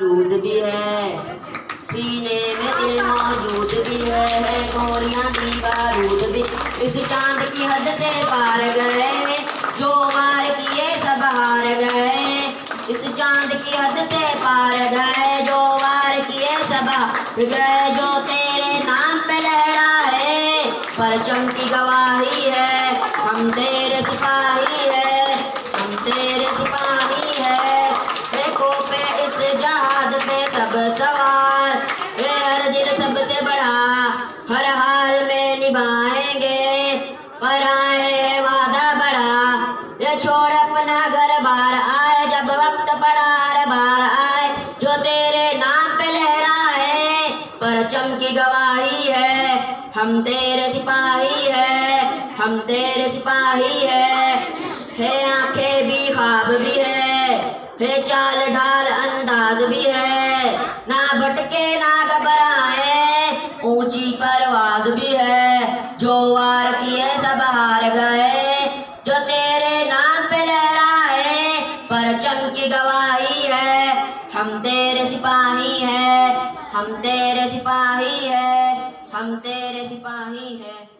Rude भी है, सीने में दिल मौजूद भी है गोलियां भी बारूद भी। इस चांद की हद से पार गए, जो वार किए सब हार गए। इस चांद की हद से पार गए, जो वार किए सब हार गए। जो तेरे नाम पे लहराए, परचम की गवाही है, हम तेरे सिपाही है, हम तेरे सिपाही है। देखो पे इस जहाज पे सब सवार, हर दिन सबसे बड़ा हर हाल में निभाएंगे। पर आए है वादा बड़ा, ये छोड़ अपना घर बार आए। जब वक्त पड़ा हर बार आए, जो तेरे नाम पे लहराए, परचम की गवाही है, हम तेरे सिपाही है, हम तेरे सिपाही है आंखें भी ख्वाब भी है चाल ढाल अंदाज भी है। ना भटके ना घबराए, ऊंची परवाज भी है। जो वार किए सब हार गए, जो तेरे नाम पे लहराए, परचम की गवाही है, हम तेरे सिपाही है, हम तेरे सिपाही है, हम तेरे सिपाही है।